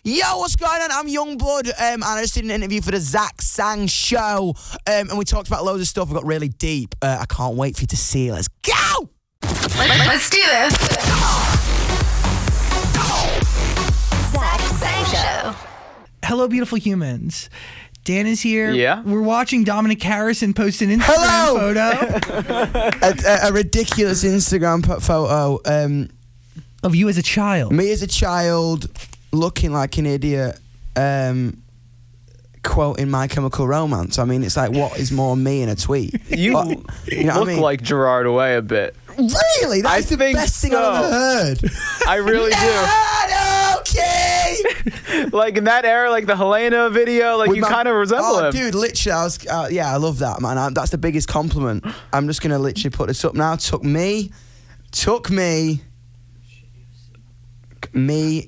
Yo, what's going on? I'm Yungblud, and I just did an interview for the Zach Sang Show, and we talked about loads of stuff. We got really deep. I can't wait for you to see it. Let's go! Let's do this. Zach Sang Show. Hello, beautiful humans. Dan is here. Yeah. We're watching Dominic Harrison post an Instagram photo. a ridiculous Instagram photo. Of you as a child. Me as a child, looking like an idiot, quoting My Chemical Romance. I mean, it's like, what is more me in a tweet? You know look what I mean? like Gerard Way a bit. Really? That's the best thing I've ever heard. I really Not okay. do. Like in that era, like the Helena video, like With you my- kind of resemble him. Dude, literally, I was, I love that, man. That's the biggest compliment. I'm just going to literally put this up now. Took me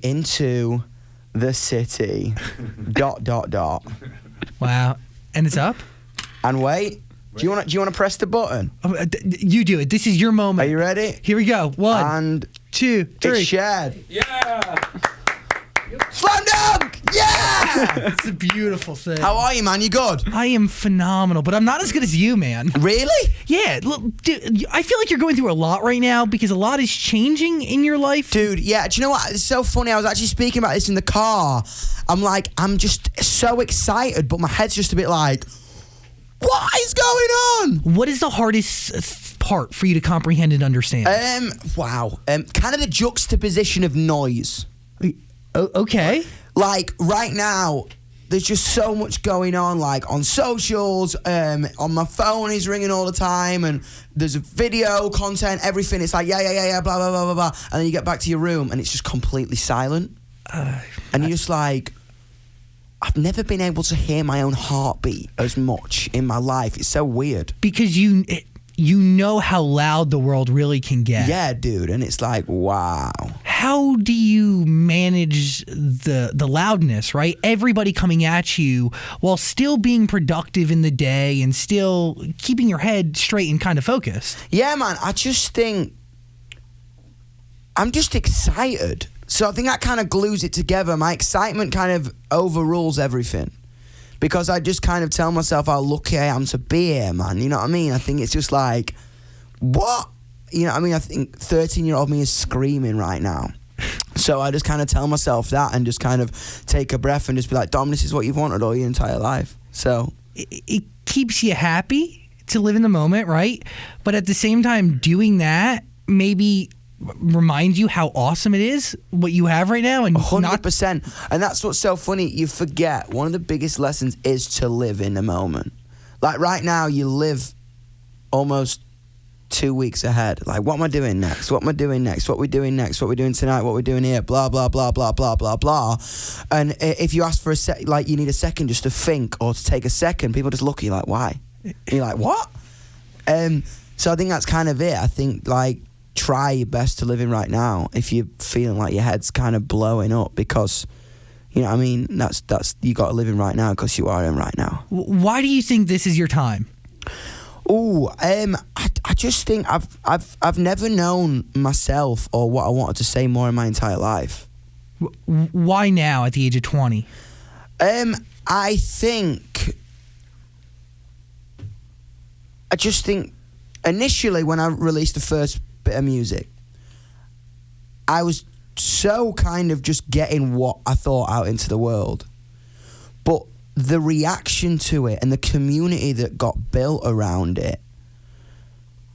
into the city, ... Wow. And it's up? And wait, do you want to press the button? You do it. This is your moment. Are you ready? Here we go. 1, And 2, 3. it's shared. Yeah. Slam dunk! Yeah! It's a beautiful thing. How are you, man? You good? I am phenomenal, but I'm not as good as you, man. Really? Yeah, look, dude, I feel like you're going through a lot right now because a lot is changing in your life. Dude, yeah. Do you know what? It's so funny. I was actually speaking about this in the car. I'm just so excited, but my head's just a bit like, what is going on? What is the hardest part for you to comprehend and understand? Kind of the juxtaposition of noise. Okay. Like right now, there's just so much going on, like on socials, on my phone is ringing all the time, and there's a video content, everything. It's like, yeah, blah, blah, blah, blah, blah. And then you get back to your room and it's just completely silent. And you're just like, I've never been able to hear my own heartbeat as much in my life. It's so weird. Because you know how loud the world really can get. Yeah, dude. And it's like, wow. How do you manage the loudness, right? Everybody coming at you while still being productive in the day and still keeping your head straight and kind of focused. Yeah, man. I just think I'm just excited. So I think that kind of glues it together. My excitement kind of overrules everything. Because I just kind of tell myself how lucky I am to be here, man. You know what I mean? I think it's just like, what? You know what I mean? I think 13-year-old me is screaming right now. So I just kind of tell myself that and just kind of take a breath and just be like, Dom, this is what you've wanted all your entire life. So it keeps you happy to live in the moment, right? But at the same time, doing that maybe reminds you how awesome it is what you have right now, and 100%. And that's what's so funny. You forget one of the biggest lessons is to live in the moment. Like right now, you live almost 2 weeks ahead. Like, what am I doing next? What am I doing next? What are we doing next? What are we doing tonight? What are we doing here? Blah, blah, blah, blah, blah, blah, blah. And if you ask for you need a second just to think or to take a second, people just look at you like, why? And you're like, what? So I think that's kind of it. I think, like, try your best to live in right now if you're feeling like your head's kind of blowing up, because, you know what I mean? That's you got to live in right now because you are in right now. Why do you think this is your time? I just think I've never known myself or what I wanted to say more in my entire life. Why now at the age of 20? I just think initially when I released the first bit of music, I was so kind of just getting what I thought out into the world. But the reaction to it and the community that got built around it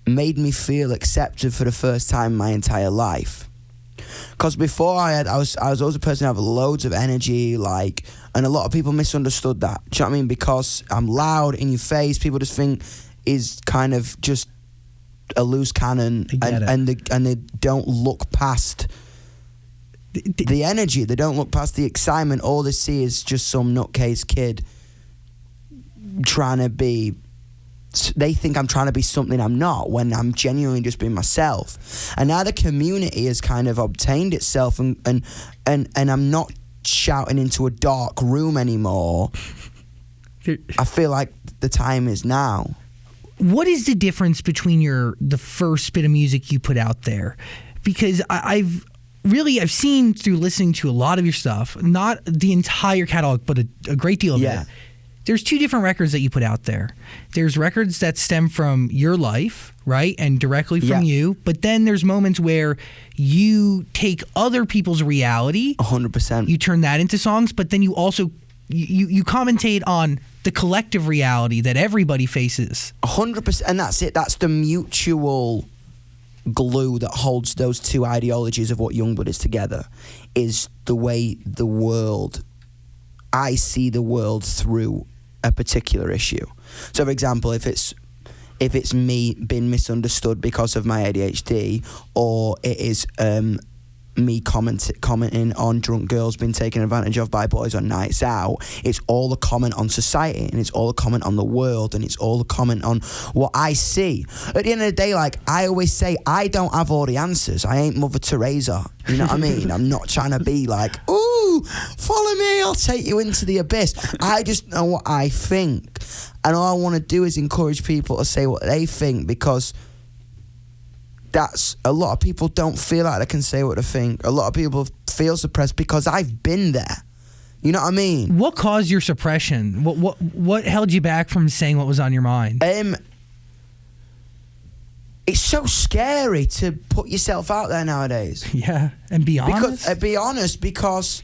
made me feel accepted for the first time in my entire life. Because before I was always a person who had loads of energy, like, and a lot of people misunderstood that. Do you know what I mean? Because I'm loud in your face, people just think is kind of just a loose cannon, and they don't look past the energy. They don't look past the excitement. All they see is just some nutcase kid trying to be. They think I'm trying to be something I'm not, when I'm genuinely just being myself. And now the community has kind of obtained itself, and I'm not shouting into a dark room anymore. I feel like the time is now. What is the difference between the first bit of music you put out there? Because really, I've seen through listening to a lot of your stuff, not the entire catalog, but a great deal of Yeah. it. There's two different records that you put out there. There's records that stem from your life, right? And directly from you. But then there's moments where you take other people's reality, 100%. you turn that into songs, but then you also you commentate on the collective reality that everybody faces. 100%. And that's it. That's the mutual glue that holds those two ideologies of what Yungblud is together, is the way the world, I see the world through a particular issue. So, for example, if it's me being misunderstood because of my ADHD, or it is me commenting on drunk girls being taken advantage of by boys on nights out, it's all a comment on society, and it's all a comment on the world, and it's all a comment on what I see. At the end of the day, like I always say, I don't have all the answers. I ain't Mother Teresa. You know what I mean? I'm not trying to be like, ooh, follow me, I'll take you into the abyss. I just know what I think. And all I want to do is encourage people to say what they think, because that's, a lot of people don't feel like they can say what they think. A lot of people feel suppressed because I've been there. You know what I mean? What caused your suppression? What held you back from saying what was on your mind? It's so scary to put yourself out there nowadays. Yeah, and be honest. Because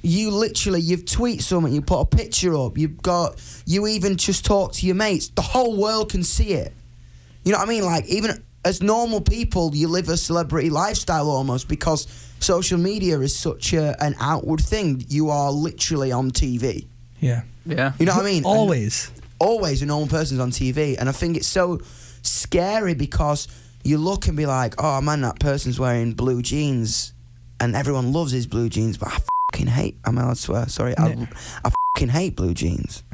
you've tweeted something, you put a picture up, you even just talk to your mates, the whole world can see it. You know what I mean? Like, even as normal people, you live a celebrity lifestyle almost, because social media is such an outward thing. You are literally on TV. Yeah. Yeah. You know what I mean? Always. Always a normal person's on TV. And I think it's so scary because you look and be like, oh man, that person's wearing blue jeans and everyone loves his blue jeans, but I fucking hate, I'm allowed to swear, sorry, I fucking hate blue jeans.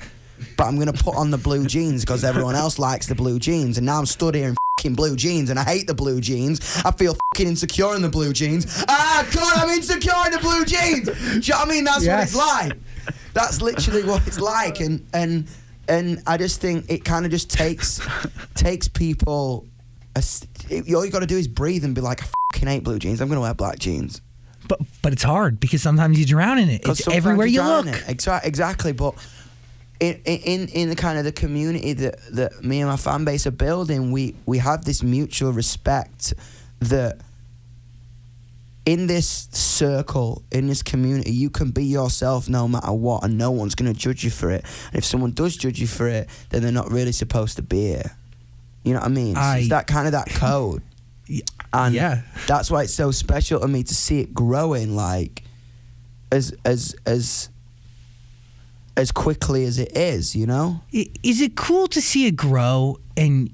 But I'm going to put on the blue jeans because everyone else likes the blue jeans, and now I'm stood here in fucking blue jeans and I hate the blue jeans. I feel fucking insecure in the blue jeans. Ah, God, I'm insecure in the blue jeans. Do you know what I mean? That's what it's like. That's literally what it's like. And I just think it kind of just takes people, all you got to do is breathe and be like, I fucking hate blue jeans. I'm going to wear black jeans. But it's hard because sometimes you drown in it. It's everywhere you look. Exactly, but in the kind of the community that me and my fan base are building, we have this mutual respect that in this circle, in this community, you can be yourself no matter what, and no one's going to judge you for it. And if someone does judge you for it, then they're not really supposed to be here. You know what I mean? It's that kind of that code. And that's why it's so special to me to see it growing, like as quickly as it is, you know? Is it cool to see it grow and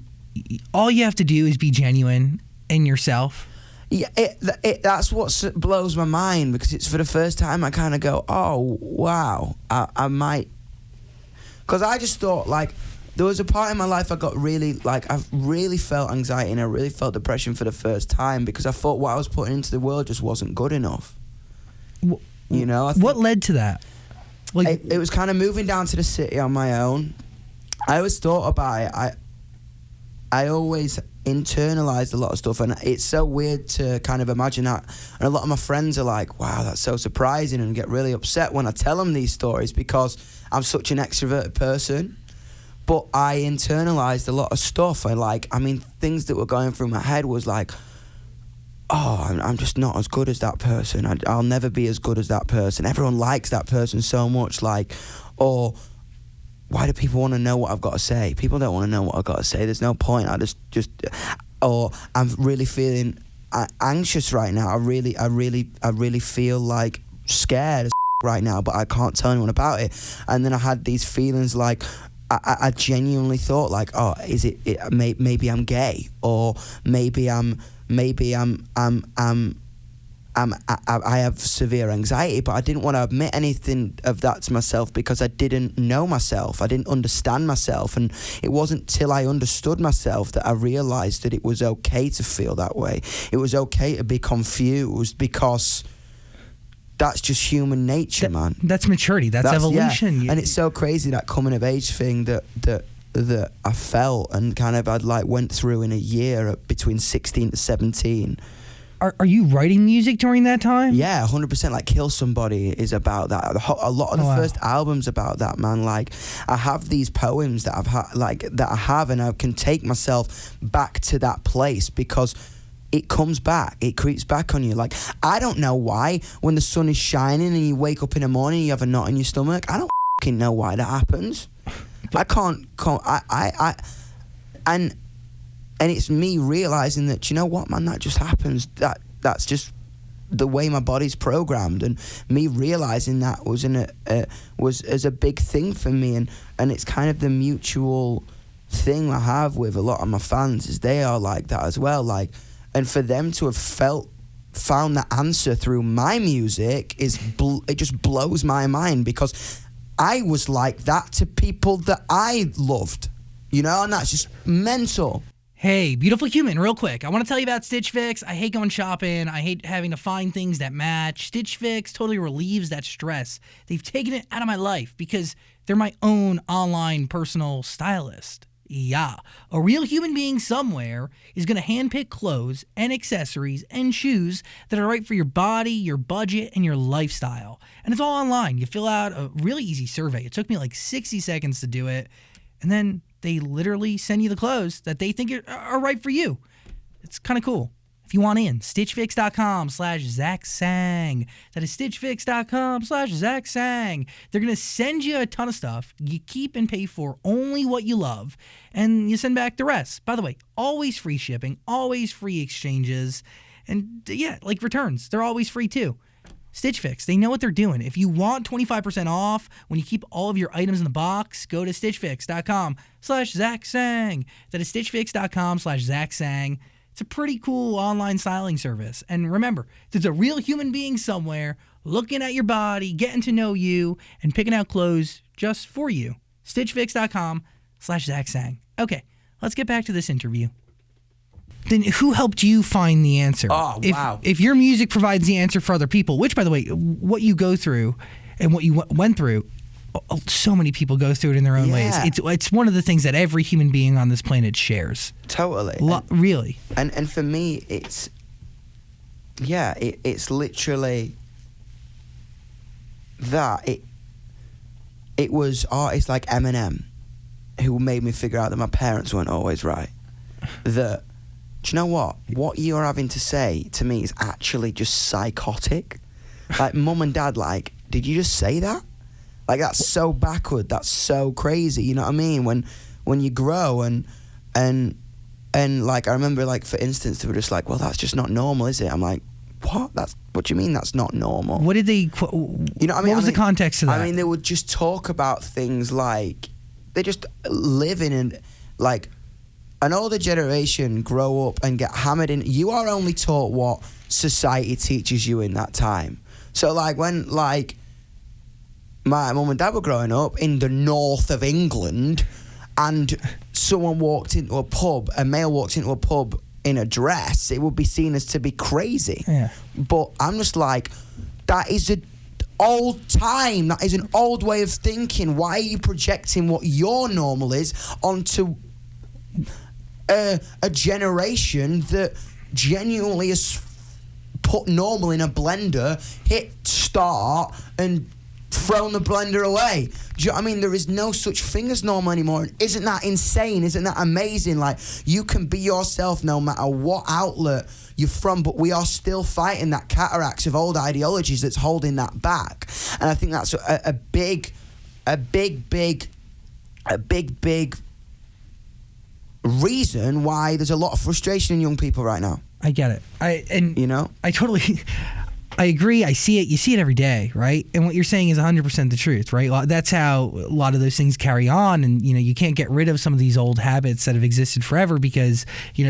all you have to do is be genuine in yourself? Yeah, that's what blows my mind, because it's for the first time I kind of go, oh, wow, I might... Because I just thought, like, there was a part in my life I got really, like, I really felt anxiety and I really felt depression for the first time, because I thought what I was putting into the world just wasn't good enough. You know? What led to that? Like, it was kind of moving down to the city on my own. I always thought about it. I always internalized a lot of stuff, and it's so weird to kind of imagine that. And a lot of my friends are like, wow, that's so surprising, and get really upset when I tell them these stories because I'm such an extroverted person. But I internalized a lot of stuff. Things that were going through my head was like, oh, I'm just not as good as that person. I'll never be as good as that person. Everyone likes that person so much. Like, or why do people want to know what I've got to say? People don't want to know what I've got to say. There's no point. Or I'm really feeling anxious right now. I really feel like scared as right now, but I can't tell anyone about it. And then I had these feelings like, I genuinely thought like, oh, is it maybe I'm gay, or maybe I have severe anxiety, but I didn't want to admit anything of that to myself because I didn't know myself. I didn't understand myself, and it wasn't till I understood myself that I realised that it was okay to feel that way. It was okay to be confused, because that's just human nature, man. That's maturity. That's evolution. Yeah. And it's so crazy, that coming of age thing that I felt and kind of I'd like went through in a year between 16 to 17. Are you writing music during that time? Yeah, 100%. Like Kill Somebody is about that. A lot of the first albums about that, man. Like I have these poems that I have, and I can take myself back to that place because it comes back. It creeps back on you. Like I don't know why when the sun is shining and you wake up in the morning, you have a knot in your stomach. I don't fucking know why that happens. I can't. And it's me realizing that, you know what, man, that just happens. That's just the way my body's programmed, and me realizing that was as a big thing for me, and it's kind of the mutual thing I have with a lot of my fans is they are like that as well. Like, and for them to have found that answer through my music it just blows my mind because I was like that to people that I loved, you know, and that's just mental. Hey, beautiful human, real quick. I want to tell you about Stitch Fix. I hate going shopping. I hate having to find things that match. Stitch Fix totally relieves that stress. They've taken it out of my life because they're my own online personal stylist. Yeah, a real human being somewhere is going to handpick clothes and accessories and shoes that are right for your body, your budget, and your lifestyle. And it's all online. You fill out a really easy survey. It took me like 60 seconds to do it. And then they literally send you the clothes that they think are right for you. It's kind of cool. If you want in, stitchfix.com/ZachSang. That is stitchfix.com/ZachSang. They're going to send you a ton of stuff. You keep and pay for only what you love, and you send back the rest. By the way, always free shipping, always free exchanges, and yeah, like returns. They're always free too. Stitch Fix, they know what they're doing. If you want 25% off when you keep all of your items in the box, go to stitchfix.com/ZachSang. That is stitchfix.com/ZachSang. It's a pretty cool online styling service. And remember, there's a real human being somewhere looking at your body, getting to know you, and picking out clothes just for you. stitchfix.com/ZachSang. Okay, let's get back to this interview. Then who helped you find the answer? Oh, wow. If your music provides the answer for other people, which, by the way, what you go through and what you went through, so many people go through it in their own ways. It's one of the things that every human being on this planet shares. Totally. Really. And for me, it's literally that. It was artists like Eminem who made me figure out that my parents weren't always right. That, do you know what? What you're having to say to me is actually just psychotic. Like, mum and dad, like, did you just say that? Like, that's so backward. That's so crazy. You know what I mean? When you grow and like, I remember, like, for instance, they were just like, well, that's just not normal, is it? I'm like, what? What do you mean that's not normal? What did they? You know what I mean? What was the context of that? I mean, they would just talk about things like they just live in like an older generation grow up and get hammered in. You are only taught what society teaches you in that time. So like when like my mum and dad were growing up in the north of England and someone walked into a pub, a male walked into a pub in a dress, it would be seen as to be crazy. Yeah. But I'm just like, that is an old time. That is an old way of thinking. Why are you projecting what your normal is onto a generation that genuinely has put normal in a blender, hit start, and thrown the blender away? Do you know what I mean? There is no such thing as normal anymore. Isn't that insane? Isn't that amazing? Like, you can be yourself no matter what outlet you're from, but we are still fighting that cataracts of old ideologies that's holding that back. And I think that's a big reason why there's a lot of frustration in young people right now. I get it. I totally I agree. I see it. You see it every day, right? And what you're saying is 100% the truth, right? That's how a lot of those things carry on, and you can't get rid of some of these old habits that have existed forever because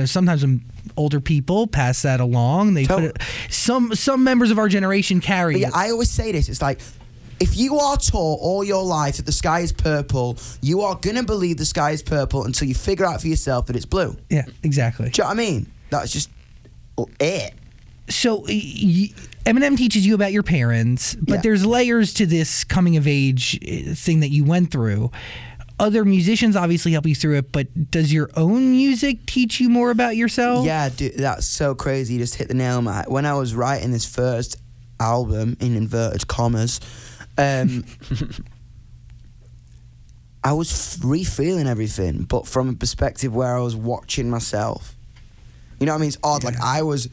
sometimes when older people pass that along, they put it, some members of our generation carry it. Yeah, I always say this. It's like, if you are taught all your life that the sky is purple, you are going to believe the sky is purple until you figure out for yourself that it's blue. Yeah, exactly. Do you know what I mean? That's just it. So Eminem teaches you about your parents, but there's layers to this coming of age thing that you went through. other musicians obviously help you through it, but does your own music teach you more about yourself? Yeah, dude, that's so crazy. You just hit the nail on my... When I was writing this first album, in inverted commas, I was re-feeling everything, but from a perspective where I was watching myself. You know what I mean? It's odd. Yeah. Like, I was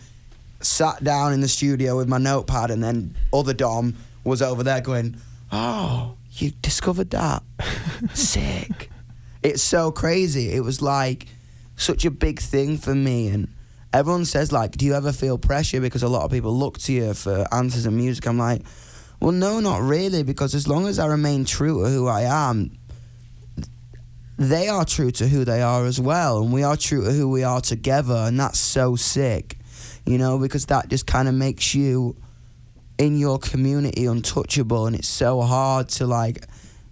sat down in the studio with my notepad, and then other Dom was over there going, oh, you discovered that? Sick. It's so crazy. It was like such a big thing for me, and everyone says, like, do you ever feel pressure because a lot of people look to you for answers in music? I'm like, well, no, not really, because as long as I remain true to who I am, they are true to who they are as well, and we are true to who we are together, and that's so sick, you know, because that just kind of makes you in your community untouchable. And it's so hard to, like,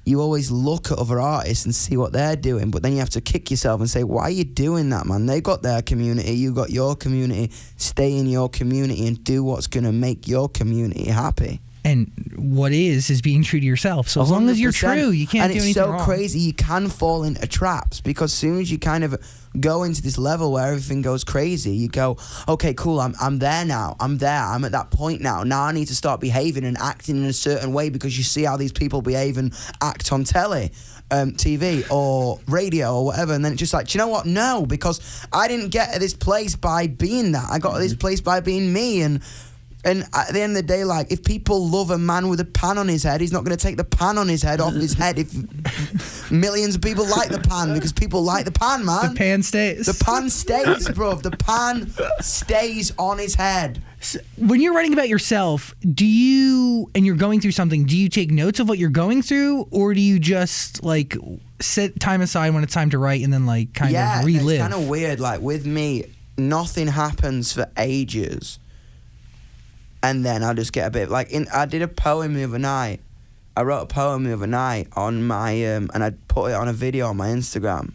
you always look at other artists and see what they're doing, but then you have to kick yourself and say, why are you doing that, man? They got their community, you got your community. Stay in your community and do what's gonna make your community happy. And what is being true to yourself. So as long as you're 100%. true, you can't do anything And it's so wrong. crazy, you can fall into traps, because as soon as you kind of go into this level where everything goes crazy, you go, okay, cool, I'm there now. I'm at that point now. Now I need to start behaving and acting in a certain way, because you see how these people behave and act on telly, TV or radio or whatever, and then it's just like, do you know what? No, because I didn't get to this place by being that. I got to this place by being me. And at the end of the day, like, if people love a man with a pan on his head, he's not going to take the pan on his head off his head. If millions of people like the pan, because people like the pan, man. The pan stays. The pan stays, bro. The pan stays on his head. When you're writing about yourself, and you're going through something, do you take notes of what you're going through, or do you just, like, set time aside when it's time to write and then, like, kind of relive? It's kind of weird. Like, with me, nothing happens for ages. And then I'll just get a bit I did a poem the other night. I wrote a poem the other night on my and I put it on a video on my Instagram.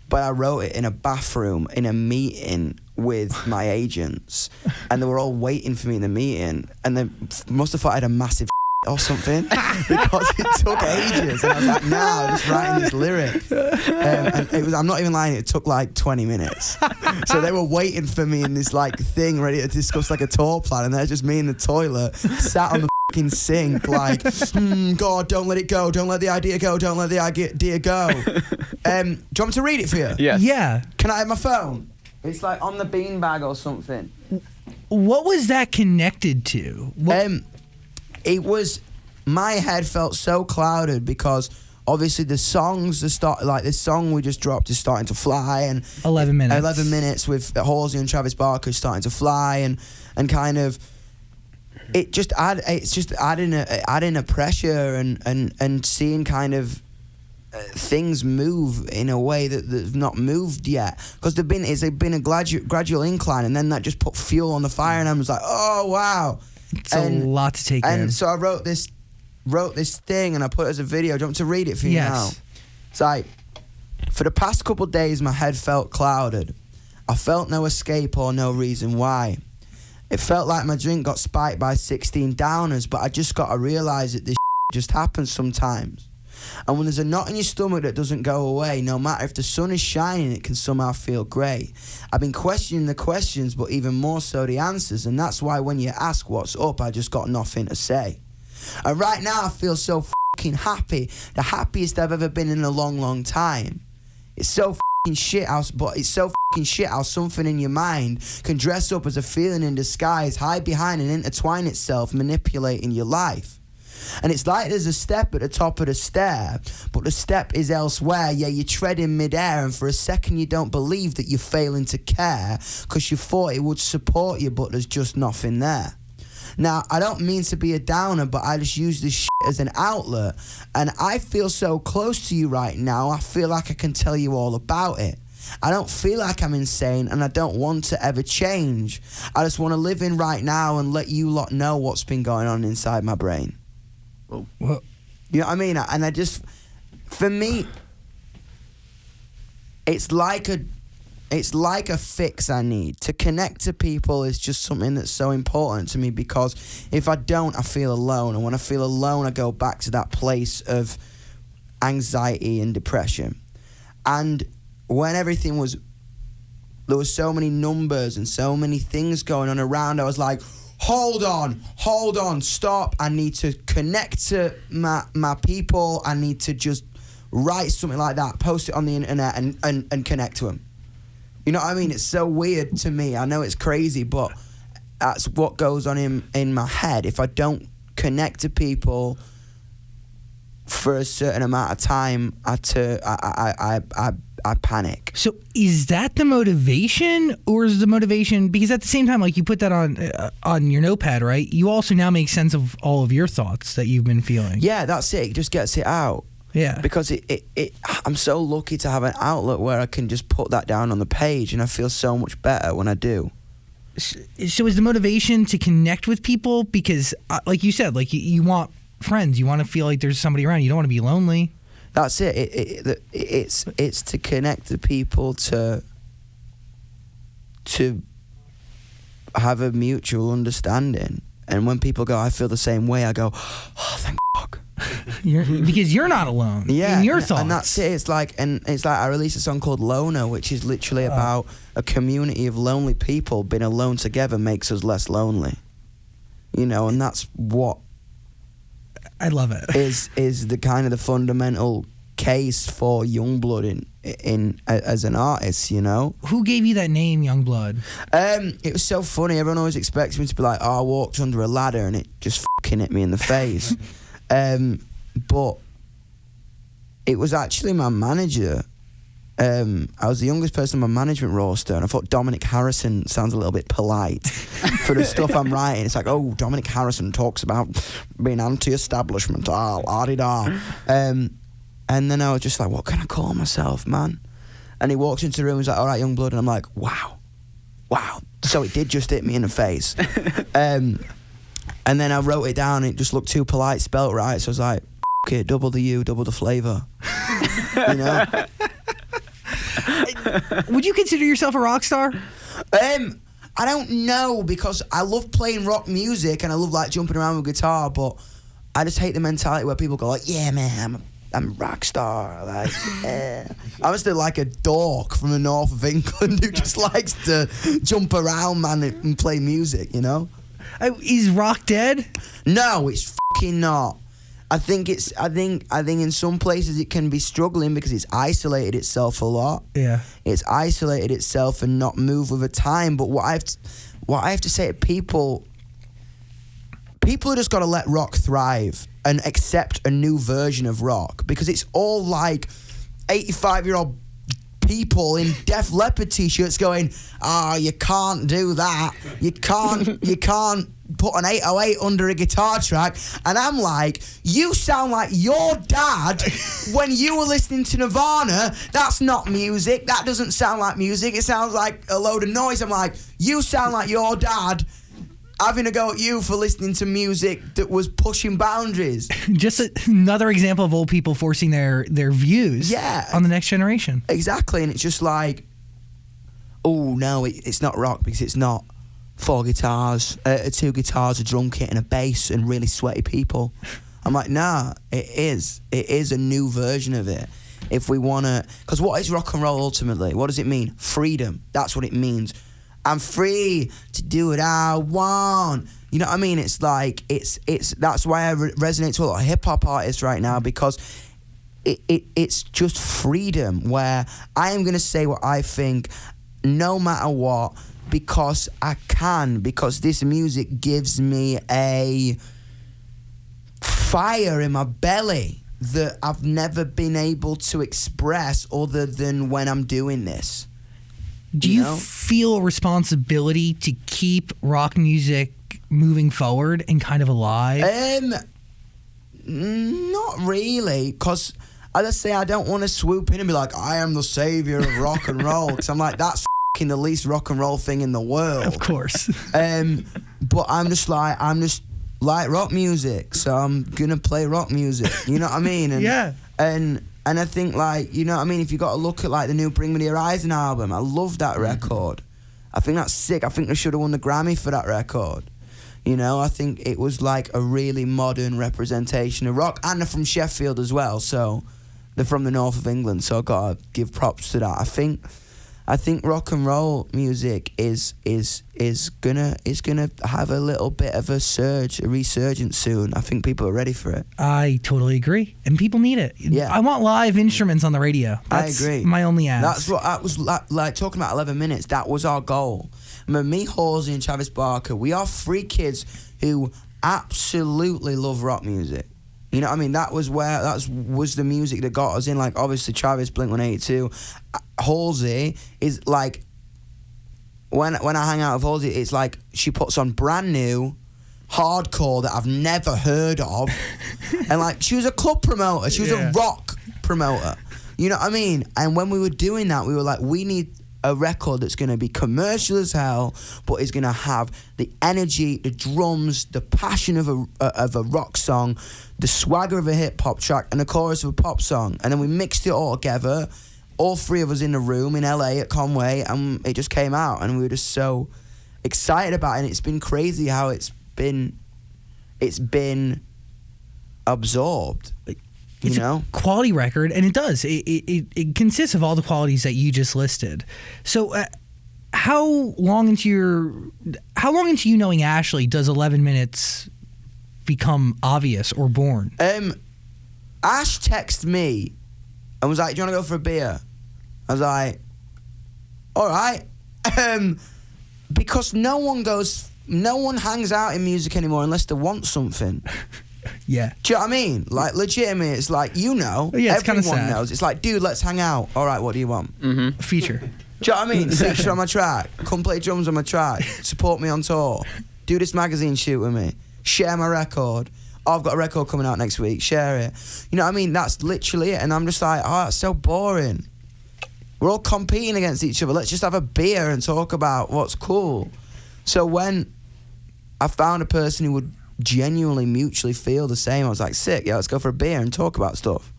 But I wrote it in a bathroom in a meeting with my agents, and they were all waiting for me in the meeting, and they must have thought I had a massive or something, because it took ages, and I was like, nah, I'm just writing this lyric, and it was, I'm not even lying, it took like 20 minutes. So they were waiting for me in this, like, thing ready to discuss, like, a tour plan, and there's just me in the toilet sat on the fucking sink, like, God, don't let it go, don't let the idea go, don't let the idea go. Do you want me to read it for you? Yes. Yeah. Can I have my phone? It's like on the beanbag or something. What was that connected to? It was, my head felt so clouded because obviously the songs this song we just dropped is starting to fly, and 11 minutes. 11 minutes with Halsey and Travis Barker is starting to fly, and kind of it's just adding a pressure and seeing kind of things move in a way that they've not moved yet, because it's been a gradual incline, and then that just put fuel on the fire, and I was like, oh wow. It's a lot to take in. And so I wrote this thing, and I put it as a video. Do you want me to read it for you now? It's like, for the past couple of days, my head felt clouded. I felt no escape or no reason why. It felt like my drink got spiked by 16 downers, but I just got to realise that this just happens sometimes. And when there's a knot in your stomach that doesn't go away, no matter if the sun is shining, it can somehow feel grey. I've been questioning the questions, but even more so the answers, and that's why when you ask what's up, I just got nothing to say. And right now I feel so fucking happy, the happiest I've ever been in a long, long time. It's so fucking shit how something in your mind can dress up as a feeling in disguise, hide behind and intertwine itself, manipulating your life. And it's like there's a step at the top of the stair, but the step is elsewhere. Yeah, you tread in midair, and for a second you don't believe that you're failing to care, because you thought it would support you, but there's just nothing there. Now, I don't mean to be a downer, but I just use this shit as an outlet, and I feel so close to you right now, I feel like I can tell you all about it. I don't feel like I'm insane, and I don't want to ever change. I just want to live in right now and let you lot know what's been going on inside my brain. Well, You know what I mean? And I just, for me, it's like a fix I need. To connect to people is just something that's so important to me, because if I don't, I feel alone. And when I feel alone, I go back to that place of anxiety and depression. And when there was so many numbers and so many things going on around, I was like, hold on, stop. I need to connect to my people. I need to just write something like that, post it on the internet and connect to them. You know what I mean? It's so weird to me. I know it's crazy, but that's what goes on in my head. If I don't connect to people for a certain amount of time, I panic. So is that the motivation, or is the motivation, because at the same time, like, you put that on your notepad, right? You also now make sense of all of your thoughts that you've been feeling. Yeah, that's it. It just gets it out. Yeah. Because I'm so lucky to have an outlet where I can just put that down on the page, and I feel so much better when I do. So is the motivation to connect with people? Because, like you said, like, you want friends. You want to feel like there's somebody around. You don't want to be lonely. That's it. It's to connect to people, to have a mutual understanding. And when people go, I feel the same way, I go, oh, thank fuck. Because you're not alone. Yeah, in your thoughts. and that's it. It's like I released a song called Loner, which is literally about a community of lonely people. Being alone together makes us less lonely. You know, and that's what I love it. Is the kind of the fundamental case for Yungblud in as an artist, you know. Who gave you that name, Yungblud? It was so funny. Everyone always expects me to be like, oh, I walked under a ladder and it just fucking hit me in the face. But it was actually my manager. I was the youngest person on my management roster, and I thought Dominic Harrison sounds a little bit polite for the stuff I'm writing. It's like, oh, Dominic Harrison talks about being anti-establishment, ah-di-da. And then I was just like, what can I call myself, man? And he walks into the room and he's like, all right, Yungblud. And I'm like, wow. So it did just hit me in the face. And then I wrote it down and it just looked too polite, spelt right. So I was like, it, double the U, double the flavour. You know? Would you consider yourself a rock star? I don't know, because I love playing rock music and I love like jumping around with guitar, but I just hate the mentality where people go like, yeah, man, I'm a rock star. Like, yeah. I'm still like a dork from the north of England who just likes to jump around, man, and play music, you know? Is rock dead? No, it's fucking not. I think in some places it can be struggling because it's isolated itself a lot. Yeah. It's isolated itself and not move with the time. But what I have to say to people are just got to let rock thrive and accept a new version of rock, because it's all like 85-year-old people in Def Leppard t-shirts going, you can't do that. You can't put an 808 under a guitar track. And I'm like, you sound like your dad when you were listening to Nirvana. That's not music. That doesn't sound like music. It sounds like a load of noise. I'm like, you sound like your dad having a go at you for listening to music that was pushing boundaries. Just another example of old people forcing their views on the next generation. Exactly. And it's just like, oh, no, it's not rock because it's not 4 guitars, 2 guitars, a drum kit and a bass and really sweaty people. I'm like, nah, it is. It is a new version of it. If we want to... Because what is rock and roll ultimately? What does it mean? Freedom. That's what it means. I'm free to do what I want. You know what I mean? It's like, that's why I resonate to a lot of hip-hop artists right now, because it's just freedom, where I am going to say what I think no matter what, because I can, because this music gives me a fire in my belly that I've never been able to express other than when I'm doing this. Do you feel a responsibility to keep rock music moving forward and kind of alive? Not really, because as I say, I don't want to swoop in and be like, I am the savior of rock and roll, because I'm like, that's f***ing the least rock and roll thing in the world. Of course. But I'm just like rock music, so I'm gonna play rock music. You know what I mean? And, yeah. And I think, like, you know what I mean, if you got to look at like the new Bring Me the Horizon album, I love that record. I think that's sick. I think they should have won the Grammy for that record. You know, I think it was like a really modern representation of rock, and they're from Sheffield as well, so They're from the north of England, so I gotta give props to that. I think rock and roll music is gonna have a little bit of a resurgence soon. I think people are ready for it. I totally agree, and people need it. Yeah. I want live instruments on the radio. That's I agree. My only ask. That's what I was like talking about 11 minutes. That was our goal. Remember, me, Halsey, and Travis Barker, we are 3 kids who absolutely love rock music. You know what I mean? That was the music that got us in. Like, obviously, Travis, Blink-182. Halsey is like, when I hang out with Halsey, it's like she puts on brand new hardcore that I've never heard of. And like, she was a club promoter. She was a rock promoter. You know what I mean? And when we were doing that, we were like, we need a record that's going to be commercial as hell, but is going to have the energy, the drums, the passion of a rock song, the swagger of a hip-hop track, and the chorus of a pop song. And then we mixed it all together, all 3 of us in the room in LA at Conway, and it just came out, and we were just so excited about it. And it's been crazy how it's been absorbed. It's a quality record, and it does. It consists of all the qualities that you just listed. So, how long into you knowing Ashley does 11 minutes become obvious or born? Ash texted me and was like, "Do you want to go for a beer?" I was like, "All right," because no one hangs out in music anymore unless they want something. Yeah. Do you know what I mean? Like, legitimately, it's like, Yeah, it's kinda everyone sad. knows. It's like, dude, let's hang out. All right, what do you want? A feature. Do you know what I mean? Feature on my track. Come play drums on my track. Support me on tour. Do this magazine shoot with me. Share my record. Oh, I've got a record coming out next week. Share it. You know what I mean? That's literally it. And I'm just like, oh, that's so boring. We're all competing against each other. Let's just have a beer and talk about what's cool. So when I found a person who would genuinely mutually feel the same, I was like, sick, yeah, let's go for a beer and talk about stuff.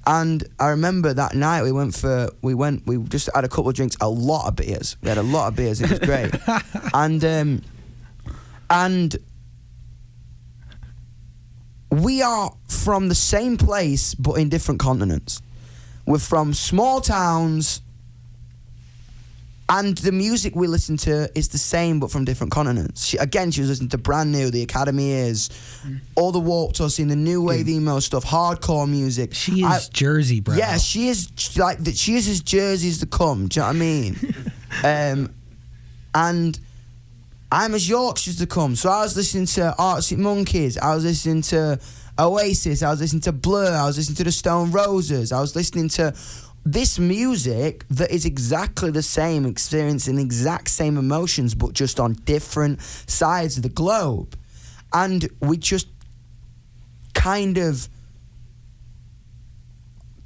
And I remember that night we just had a couple of drinks, a lot of beers. We had a lot of beers, it was great. and we are from the same place but in different continents. We're from small towns, and the music we listen to is the same but from different continents. She was listening to brand new, The Academy Is, all the Warped Tour scene, the new wave emo stuff, hardcore music. She is Jersey, bro. Yeah, she is she is as Jersey as they come. Do you know what I mean? And I'm as Yorkshire as they come. So I was listening to Arctic Monkeys. I was listening to Oasis. I was listening to Blur. I was listening to the Stone Roses. I was listening to this music that is exactly the same, experiencing the exact same emotions, but just on different sides of the globe. And we just kind of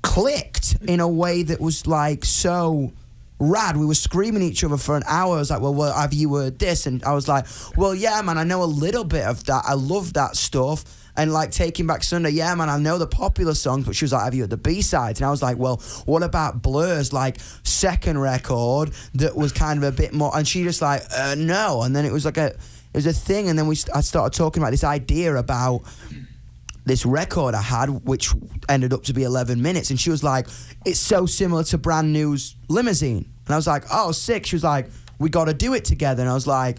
clicked in a way that was like so rad. We were screaming at each other for an hour. I was like, well, have you heard this? And I was like, well, yeah, man, I know a little bit of that. I love that stuff. And like Taking Back Sunday, yeah, man, I know the popular songs, but she was like, have you heard the B-sides? And I was like, well, what about Blur's like second record that was kind of a bit more? And she just like, no. And then it was like a thing. And then I started talking about this idea about this record I had, which ended up to be 11 minutes. And she was like, it's so similar to Brand New's Limousine. And I was like, oh, sick. She was like, we got to do it together. And I was like,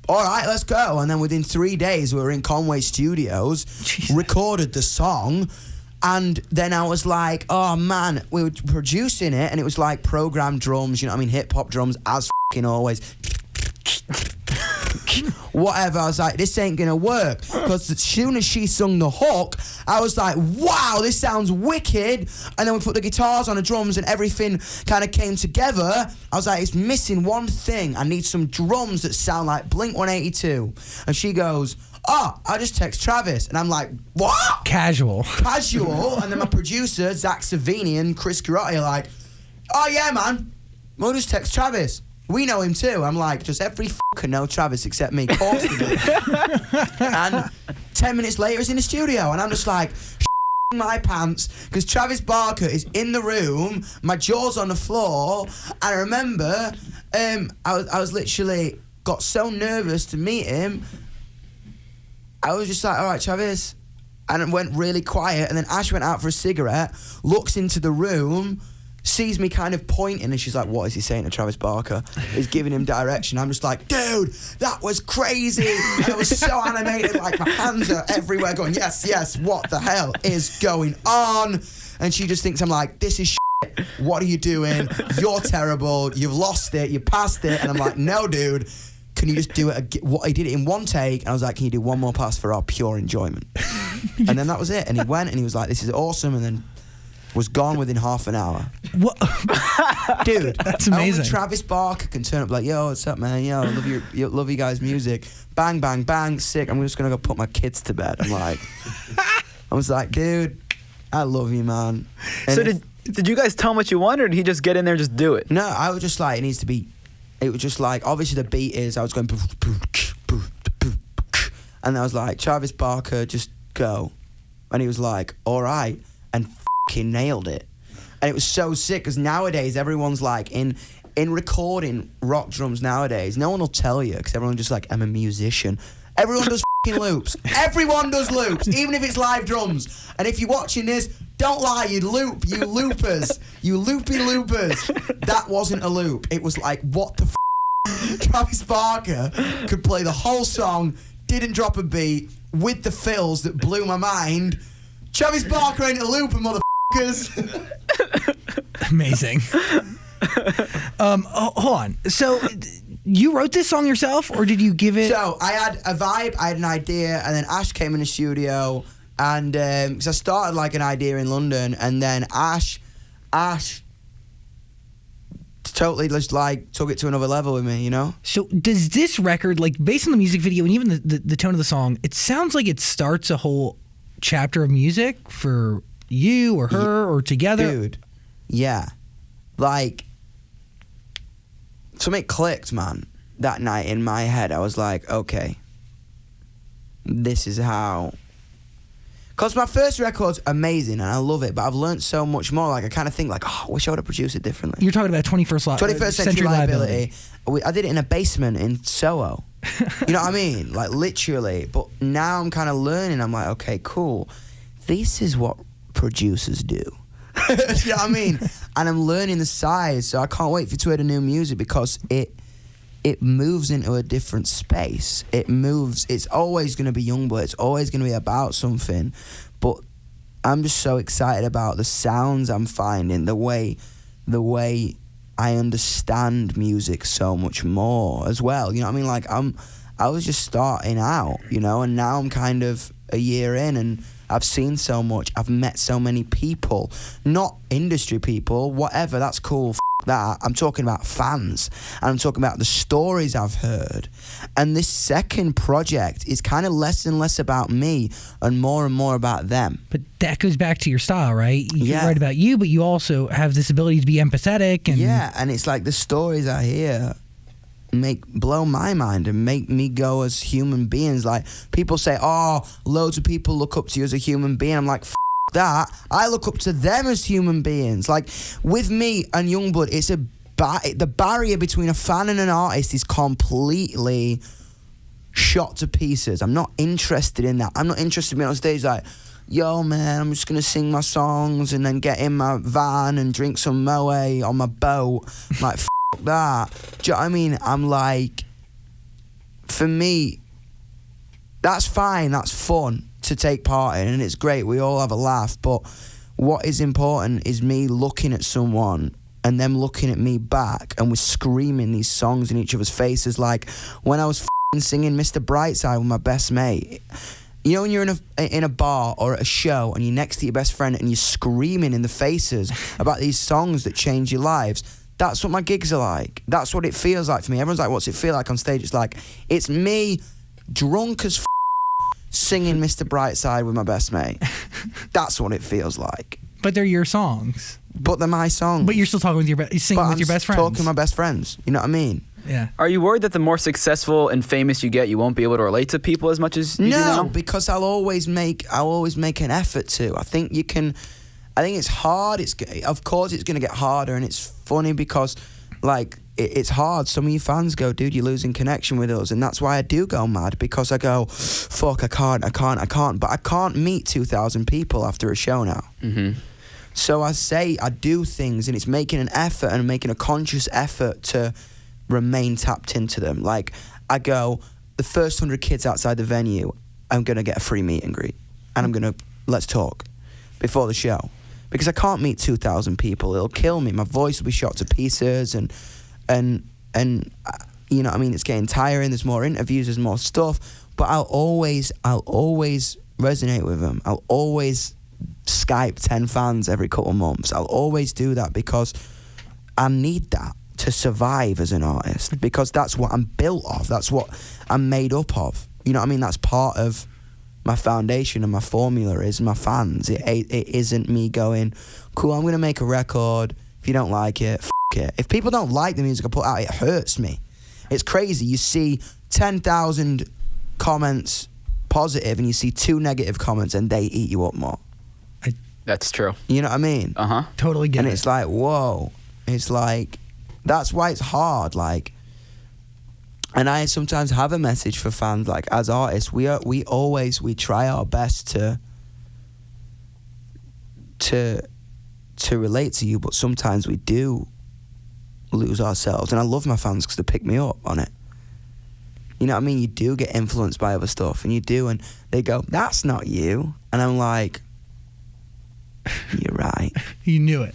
all right, let's go. And then within 3 days, we were in Conway Studios, recorded the song, and then I was like, oh man, we were producing it, and it was like programmed drums, you know what I mean, hip-hop drums, as f***ing always. Whatever, I was like, this ain't gonna work. Because as soon as she sung the hook, I was like, wow, this sounds wicked. And then we put the guitars on the drums and everything kind of came together. I was like, it's missing one thing. I need some drums that sound like Blink-182. And she goes, oh, I just text Travis. And I'm like, what? Casual. And then my producer, Zach Savini and Chris Garotti are like, oh yeah, man, we'll just text Travis. We know him too. I'm like, just every fucker know Travis except me. Of course they do. And 10 minutes later, he's in the studio. And I'm just like, my pants, because Travis Barker is in the room, my jaw's on the floor. I remember I was literally got so nervous to meet him. I was just like, all right, Travis, and it went really quiet. And then Ash went out for a cigarette, looks into the room, sees me kind of pointing, and she's like, what is he saying to Travis Barker? He's giving him direction. I'm just like, dude, that was crazy. And I was so animated, like my hands are everywhere going, yes, yes, what the hell is going on? And she just thinks I'm like, this is shit. What are you doing? You're terrible. You've lost it. You passed it. And I'm like, no, dude. Can you just do it again? He did it in one take, and I was like, can you do one more pass for our pure enjoyment? And then that was it. And he went, and he was like, this is awesome. And then was gone within half an hour. What? Dude, that's amazing. Only Travis Barker can turn up like, yo, what's up, man? Yo, love you guys' music. Bang, bang, bang, sick. I'm just gonna go put my kids to bed. I was like, dude, I love you, man. And So did you guys tell him what you wanted, or did he just get in there and just do it? No, I was just like, it was just like, obviously the beat is, I was going, and I was like, Travis Barker, just go. And he was like, all right, and fucking nailed it. And it was so sick, because nowadays everyone's like, in recording rock drums nowadays, no one will tell you, because everyone's just like, I'm a musician. Everyone does fucking loops. Everyone does loops, even if it's live drums. And if you're watching this, don't lie, you loopers. You loopy loopers. That wasn't a loop. It was like, what the f***? Travis Barker could play the whole song, didn't drop a beat, with the fills that blew my mind. Travis Barker ain't a looper, motherfuckers. Amazing. Hold on. So, you wrote this song yourself, or did you give it? So, I had a vibe, I had an idea, and then Ash came in the studio, and because I started like an idea in London, and then Ash totally just like took it to another level with me, you know? So does this record, like based on the music video and even the tone of the song, it sounds like it starts a whole chapter of music for you or her or together? Dude, yeah. Like, something clicked, man. That night in my head, I was like, okay, this is how... Because my first record's amazing and I love it, but I've learned so much more. Like, I kind of think, like, oh, I wish I would have produced it differently. You're talking about 21st century liability. I did it in a basement in Soho. You know what I mean? Like, literally. But now I'm kind of learning. I'm like, okay, cool. This is what producers do. You know what I mean? And I'm learning the size, so I can't wait for to hear the new music, because it moves into a different space. It moves. It's always going to be Yungblud. It's always going to be about something. But I'm just so excited about the sounds I'm finding, the way I understand music so much more as well. You know what I mean? Like, I was just starting out, you know, and now I'm kind of a year in, and I've seen so much. I've met so many people, not industry people, whatever, that's cool, that. I'm talking about fans, and I'm talking about the stories I've heard. And this second project is kind of less and less about me and more about them. But that goes back to your style, right? You Yeah. write about you, but you also have this ability to be empathetic. And Yeah, and it's like the stories I hear blow my mind and make me go as human beings. Like, people say, oh, loads of people look up to you as a human being. I'm like, that. I look up to them as human beings. Like, with me and Yungblud, it's the barrier between a fan and an artist is completely shot to pieces. I'm not interested in that. I'm not interested in being on stage like, yo, man, I'm just going to sing my songs and then get in my van and drink some moe on my boat. I'm like, that. Do you know what I mean? I'm like, for me, that's fine, that's fun to take part in, and it's great, we all have a laugh, but what is important is me looking at someone and them looking at me back, and we're screaming these songs in each other's faces. Like when I was singing Mr. Brightside with my best mate, you know, when you're in a bar or at a show and you're next to your best friend and you're screaming in the faces about these songs that change your lives. That's what my gigs are like. That's what it feels like for me. Everyone's like, what's it feel like on stage? It's like, it's me, drunk as singing Mr. Brightside with my best mate. That's what it feels like. But they're your songs. But they're my songs. But you're still talking with your singing with your best friends. Talking to my best friends. You know what I mean? Yeah. Are you worried that the more successful and famous you get, you won't be able to relate to people as much as you do now? No, because I'll always make an effort to. I think it's hard. Of course it's going to get harder, and it's funny because, like, it's hard. Some of your fans go, dude, you're losing connection with us. And that's why I do go mad, because I go, fuck, I can't. But I can't meet 2,000 people after a show now. Mm-hmm. So I do things, and it's making an effort and making a conscious effort to remain tapped into them. Like, I go, the first 100 kids outside the venue, I'm going to get a free meet and greet. And I'm going to, let's talk before the show. Because I can't meet 2,000 people. It'll kill me. My voice will be shot to pieces, and you know what I mean? It's getting tiring. There's more interviews, there's more stuff. But I'll always resonate with them. I'll always Skype 10 fans every couple of months. I'll always do that because I need that to survive as an artist, because that's what I'm built of. That's what I'm made up of. You know what I mean? That's part of my foundation, and my formula is my fans. It isn't me going, cool, I'm going to make a record. If you don't like it, f*** it. If people don't like the music I put out, it hurts me. It's crazy. You see 10,000 comments positive and you see 2 negative comments, and they eat you up more. That's true. You know what I mean? Uh-huh. Totally get it. And it's like, whoa. It's like, that's why it's hard. Like, and I sometimes have a message for fans. Like, as artists, we try our best to relate to you, but sometimes we do lose ourselves. And I love my fans because they pick me up on it. You know what I mean? You do get influenced by other stuff, and you do, and they go, that's not you. And I'm like, you're right. You knew it.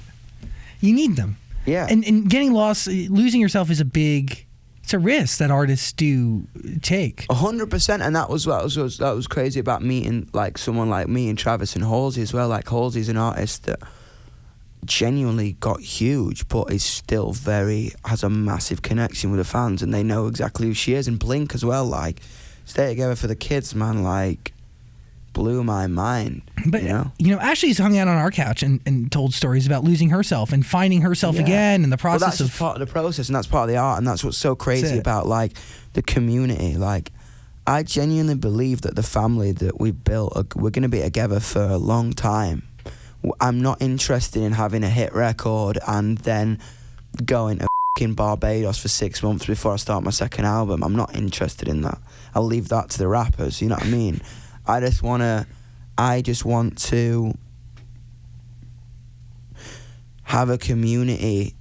You need them. Yeah. And getting lost, losing yourself is it's a risk that artists do take. 100%, and that was crazy about meeting like someone like me and Travis and Halsey as well. Like, Halsey's an artist that genuinely got huge, but is still has a massive connection with the fans, and they know exactly who she is. And Blink as well, like, Stay Together for the Kids, man, like, blew my mind. But, Ashley's hung out on our couch and told stories about losing herself and finding herself again, and the process that's just part of the process, and that's part of the art, and that's what's so crazy about, like, the community. Like, I genuinely believe that the family that we built, we're going to be together for a long time. I'm not interested in having a hit record and then going to fucking Barbados for 6 months before I start my second album. I'm not interested in that. I'll leave that to the rappers, you know what I mean? I just want to have a community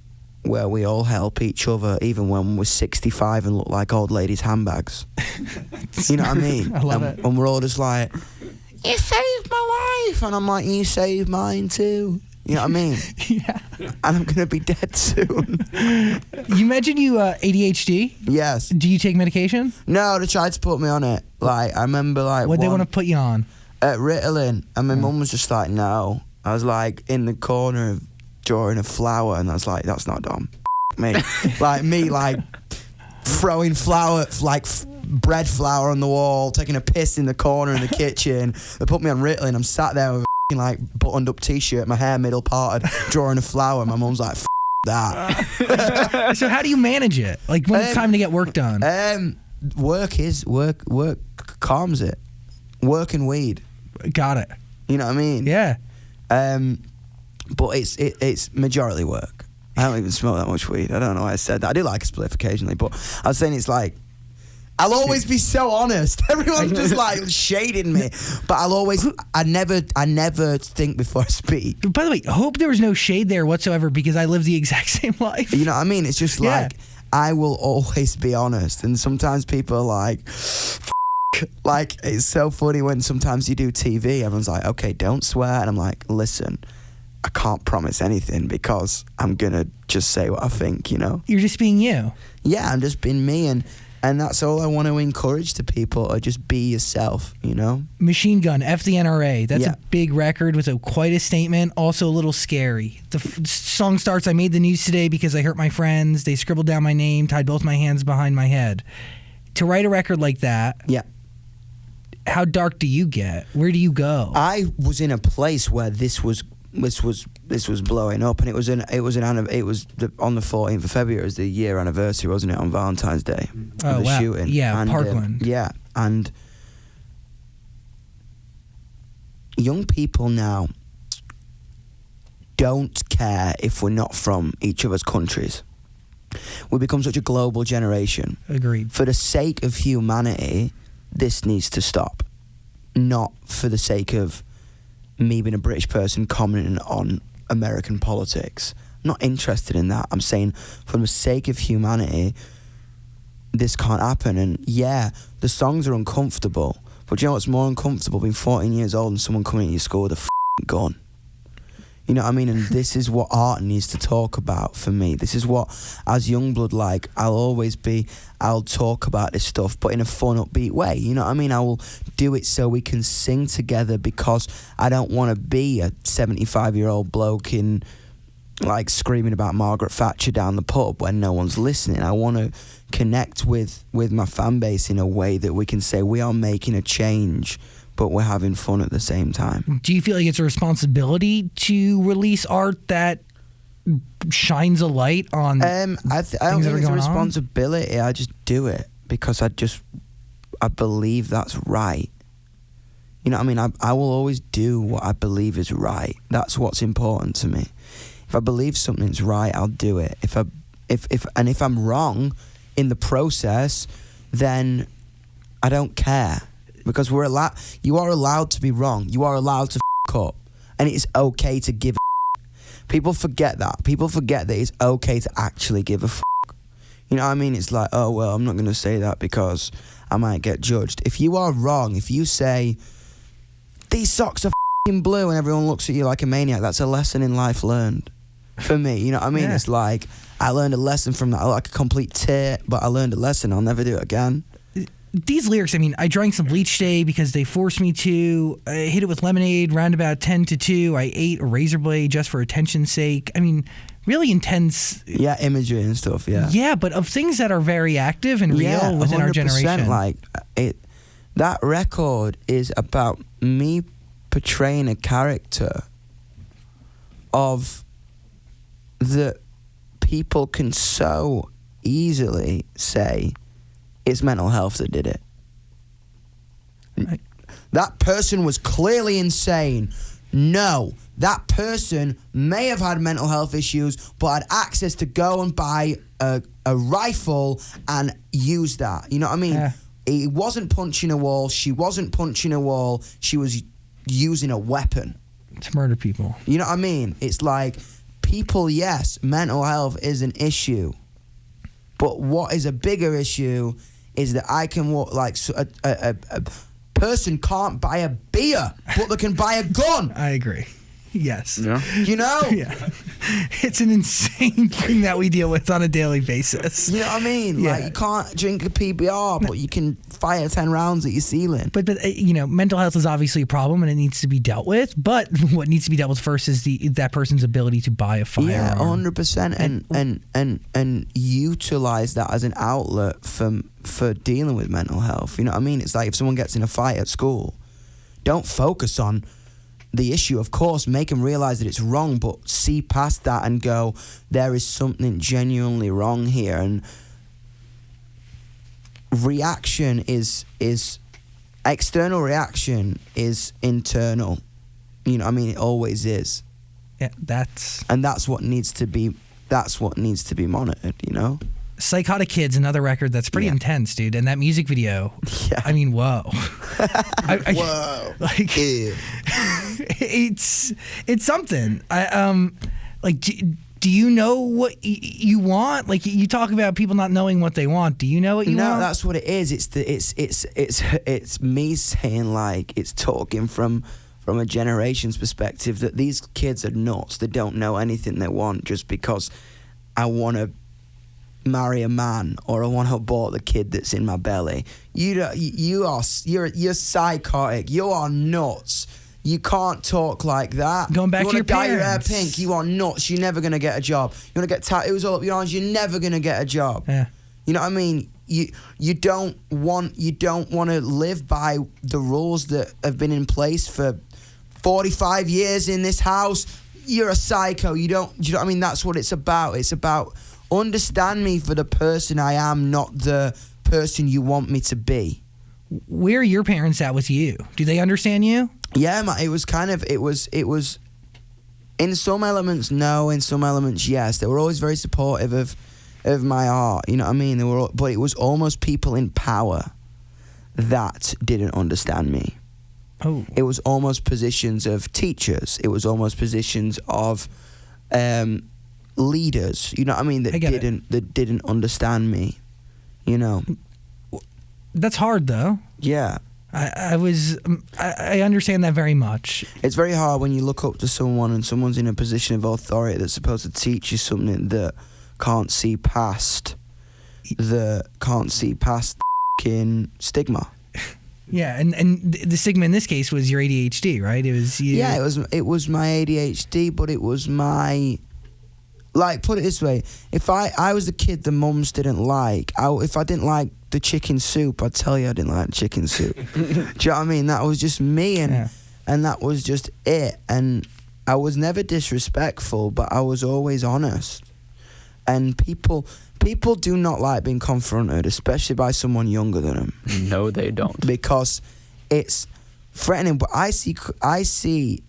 where we all help each other, even when we're 65 and look like old ladies' handbags. You know what I mean? I love it. And we're all just like, you saved my life. And I'm like, you saved mine too. You know what I mean? Yeah. And I'm going to be dead soon. You mentioned you ADHD. Yes. Do you take medication? No, they tried to put me on it. Like, I remember, like, What they want to put you on? at Ritalin. And my mum was just like, no. I was like in the corner drawing a flower, and I was like, that's not dumb. Me. like throwing flour, like bread flour on the wall, taking a piss in the corner in the kitchen. They put me on Ritalin. I'm sat there with a like buttoned up t-shirt, my hair middle parted, drawing a flower. My mum's like, that. So how do you manage it? Like when it's time to get work done? Work calms it. Work and weed. Got it. You know what I mean? Yeah. But it's majority work. I don't even smoke that much weed. I don't know why I said that. I do like a spliff occasionally, but I was saying it's like, I'll always be so honest. Everyone's just like shading me, but I never think before I speak. By the way, I hope there was no shade there whatsoever, because I live the exact same life. You know what I mean? It's just like, I will always be honest, and sometimes people are like, like, it's so funny when sometimes you do TV, everyone's like, okay, don't swear, and I'm like, listen, I can't promise anything because I'm gonna just say what I think, you know? You're just being you. Yeah, I'm just being me, and that's all I want to encourage to people, or just be yourself, you know? Machine Gun, F the NRA. That's Yeah. a big record with quite a statement, also a little scary. The song starts, I made the news today because I hurt my friends. They scribbled down my name, tied both my hands behind my head. To write a record like that, Yeah. how dark do you get? Where do you go? I was in a place where this was blowing up, and it was on the 14th of February. It was the year anniversary, wasn't it, on Valentine's Day of the wow. shooting? Yeah, and, Parkland. Yeah, and young people now don't care if we're not from each other's countries. We become such a global generation. Agreed. For the sake of humanity, this needs to stop. Not for the sake of me being a British person commenting on American politics. I'm not interested in that. I'm saying for the sake of humanity, this can't happen. And yeah, the songs are uncomfortable. But do you know what's more uncomfortable? Being 14 years old and someone coming at your school with a f***ing gun. You know what I mean? And this is what art needs to talk about for me. This is what, as Yungblud, like, I'll talk about this stuff, but in a fun, upbeat way. You know what I mean? I will do it so we can sing together, because I don't want to be a 75-year-old bloke in, like, screaming about Margaret Thatcher down the pub when no one's listening. I want to connect with my fan base in a way that we can say we are making a change, but we're having fun at the same time. Do you feel like it's a responsibility to release art that shines a light on I don't think it's a responsibility. I just do it because I believe that's right. You know what I mean? I will always do what I believe is right. That's what's important to me. If I believe something's right, I'll do it. If I'm wrong in the process, then I don't care. Because you are allowed to be wrong. You are allowed to f*** up. And it's okay to give a f***. People forget that. People forget that it's okay to actually give a f***. You know what I mean? It's like, oh, well, I'm not going to say that because I might get judged. If you are wrong, if you say, these socks are f***ing blue, and everyone looks at you like a maniac, that's a lesson in life learned. For me, you know what I mean? Yeah. It's like, I learned a lesson from that. I like a complete tit, but I learned a lesson. I'll never do it again. These lyrics, I mean, I drank some bleach today because they forced me to. I hit it with lemonade round about 10 to 2. I ate a razor blade just for attention's sake. I mean, really intense. Yeah, imagery and stuff, yeah. Yeah, but of things that are very active and real within our generation. Like, that record is about me portraying a character of that people can so easily say it's mental health that did it. Right. That person was clearly insane. No, that person may have had mental health issues, but had access to go and buy a rifle and use that. You know what I mean? Yeah. He wasn't punching a wall. She wasn't punching a wall. She was using a weapon. To murder people. You know what I mean? It's like, people, yes, mental health is an issue. But what is a bigger issue is that I can walk, like, a person can't buy a beer, but they can buy a gun. I agree. Yes. Yeah. You know? Yeah. It's an insane thing that we deal with on a daily basis. You know what I mean? Yeah. Like, you can't drink a PBR, but you can fire 10 rounds at your ceiling. But you know, mental health is obviously a problem and it needs to be dealt with. But what needs to be dealt with first is that person's ability to buy a firearm. Yeah, 100%, and utilize that as an outlet for dealing with mental health. You know what I mean? It's like if someone gets in a fight at school, don't focus on the issue. Of course, make them realize that it's wrong, but see past that and go, there is something genuinely wrong here. And reaction is external reaction is internal. You know what I mean? It always is. Yeah, that's what needs to be monitored, you know? Psychotic Kids, another record that's pretty intense, dude. And that music video, Yeah. I mean, whoa. Whoa. Like, Ew. it's something. Do you know what you want? Like, you talk about people not knowing what they want. Do you know what you want? No, that's what it is. It's me saying, like, it's talking from a generation's perspective that these kids are nuts. They don't know anything they want just because I want to marry a man or I want to abort the kid that's in my belly. You're psychotic. You are nuts. You can't talk like that. Going back you to your dye your hair parents. pink. You are nuts. You're never gonna get a job. You want to get tattoos all up your arms. You're never gonna get a job. Yeah. You know what I mean? You don't want to live by the rules that have been in place for 45 years in this house. You're a psycho. Do you know what I mean? That's what it's about. It's about understand me for the person I am, not the person you want me to be. Where are your parents at with you? Do they understand you? Yeah, it was in some elements no, in some elements yes. They were always very supportive of of my art. You know what I mean? But it was almost people in power that didn't understand me. Oh. It was almost positions of teachers. It was almost positions of leaders. You know what I mean? That didn't understand me. You know. That's hard though. Yeah. I understand that very much. It's very hard when you look up to someone and someone's in a position of authority that's supposed to teach you something that can't see past the fucking stigma. Yeah, and the stigma in this case was your ADHD, right? It was you. Yeah, it was my ADHD, but it was my, like, put it this way, if I was the kid the mums didn't like, if I didn't like the chicken soup, I'd tell you I didn't like the chicken soup. Do you know what I mean? That was just me, and that was just it. And I was never disrespectful, but I was always honest. And people do not like being confronted, especially by someone younger than them. No, they don't. Because it's threatening. But I see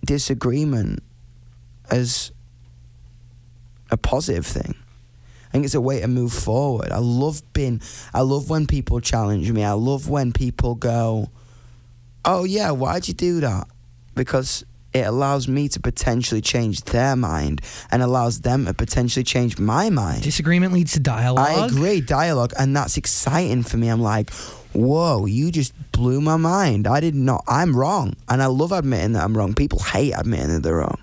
disagreement as a positive thing. I think it's a way to move forward. I love when people challenge me. I love when people go, "Oh yeah, why'd you do that?" Because it allows me to potentially change their mind and allows them to potentially change my mind. Disagreement leads to dialogue. I agree, dialogue, and that's exciting for me. I'm like, whoa, you just blew my mind. I'm wrong, and I love admitting that I'm wrong. People hate admitting that they're wrong.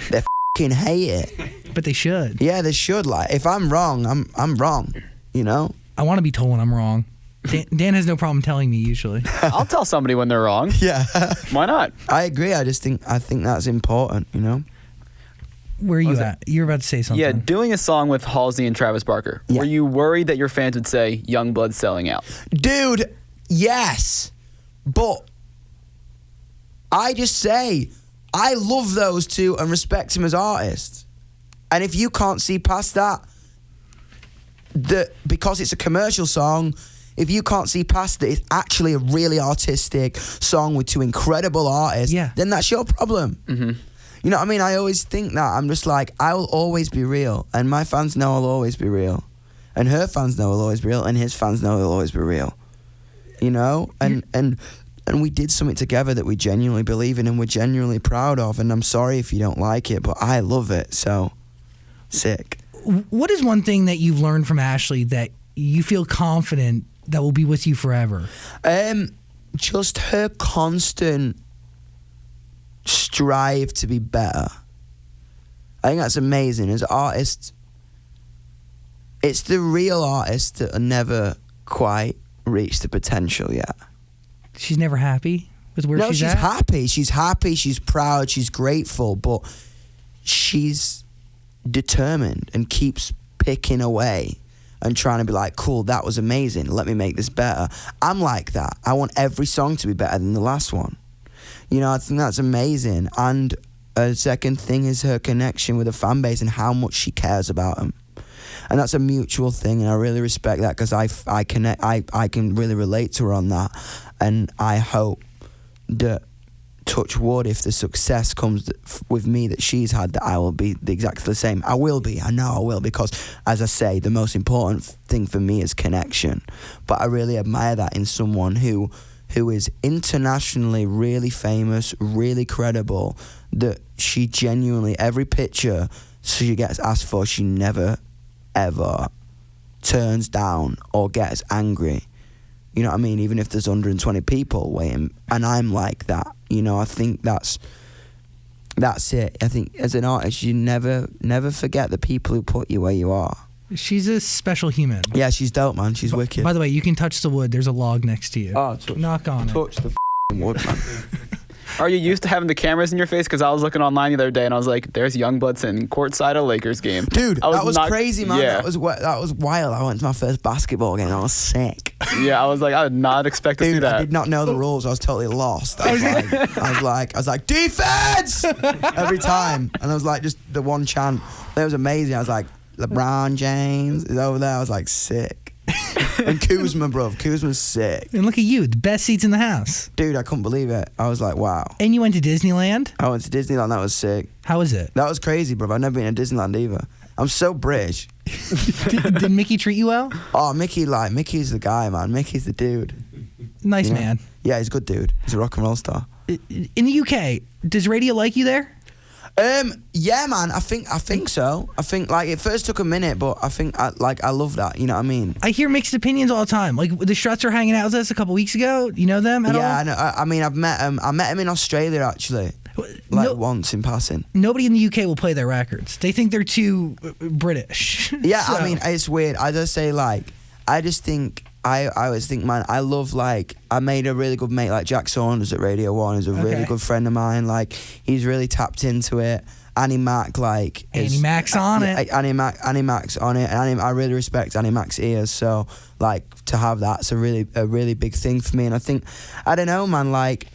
They fucking hate it. But they should. Yeah, they should. Like, if I'm wrong, I'm wrong, you know? I want to be told when I'm wrong. Dan has no problem telling me usually. I'll tell somebody when they're wrong. Yeah. Why not? I agree. I think that's important, you know? Where are you at? You're about to say something. Yeah, doing a song with Halsey and Travis Barker. Yeah. Were you worried that your fans would say Yungblud's selling out? Dude, yes. But I just say I love those two and respect them as artists. And if you can't see past that, because it's a commercial song, if you can't see past it, it's actually a really artistic song with two incredible artists, then that's your problem. Mm-hmm. You know what I mean? I always think that. I'm just like, I will always be real. And my fans know I'll always be real. And her fans know I'll always be real. And his fans know he'll always be real. You know? And we did something together that we genuinely believe in and we're genuinely proud of. And I'm sorry if you don't like it, but I love it. So, sick. What is one thing that you've learned from Ashley that you feel confident that will be with you forever? Just her constant strive to be better. I think that's amazing. As artists, it's the real artists that are never quite reached the potential yet. She's never happy with where she's at? Happy. She's happy, she's proud, she's grateful, but she's determined and keeps picking away and trying to be like, cool, that was amazing, let me make this better. I'm like that. I want every song to be better than the last one. You know, I think that's amazing. And a second thing is her connection with the fan base and how much she cares about them. And that's a mutual thing, and I really respect that because I can really relate to her on that. And I hope that, touch wood, if the success comes with me that she's had, that I will be exactly the same. I will be. I know I will, because, as I say, the most important thing for me is connection. But I really admire that in someone who is internationally really famous, really credible, that she genuinely, every picture she gets asked for, she never, ever turns down or gets angry. You know what I mean? Even if there's 120 people waiting. And I'm like that. You know, I think that's it. I think as an artist, you never forget the people who put you where you are. She's a special human. Yeah, she's dope, man. She's wicked. By the way, you can touch the wood. There's a log next to you. Oh, knock on it. Touch the wood, man. Are you used to having the cameras in your face? Because I was looking online the other day and I was like, there's Yungblud sitting courtside a Lakers game. Dude, that was crazy, man. Yeah. That was wild. I went to my first basketball game. I was sick. Yeah, I was like, I did not expect to see that. I did not know the rules. I was totally lost. I was like, defense! Every time. And I was like, just the one chant. It was amazing. I was like, LeBron James is over there. I was like, sick. And Kuzma, bro. Kuzma's sick. And look at you, the best seats in the house. Dude, I couldn't believe it. I was like, wow. And you went to Disneyland? I went to Disneyland. That was sick. How was it? That was crazy, bro. I've never been to Disneyland either. I'm so British. Did Mickey treat you well? Oh, Mickey's the guy, man. Mickey's the dude. Nice You know? man. Yeah, he's a good dude. He's a rock and roll star. In the UK, does radio like you there? Yeah, man. I think so. I think like it first took a minute, but I think I love that. You know what I mean? I hear mixed opinions all the time. Like the Struts are hanging out with us a couple weeks ago. You know them at all? Yeah, I know. I mean, I've met him. I met him in Australia actually, like once in passing. Nobody in the UK will play their records. They think they're too British. Yeah, So- I mean, it's weird. I just say like, I just think. I always think, man, I love, like, I made a really good mate, like Jack Saunders at Radio 1 is a really Okay. good friend of mine. Like, he's really tapped into it. Annie Mac, like... Annie Mac's on it. Annie Mac's on it. And I really respect Annie Mac's ears. So, like, to have that's a really big thing for me. And I think, I don't know, man, like,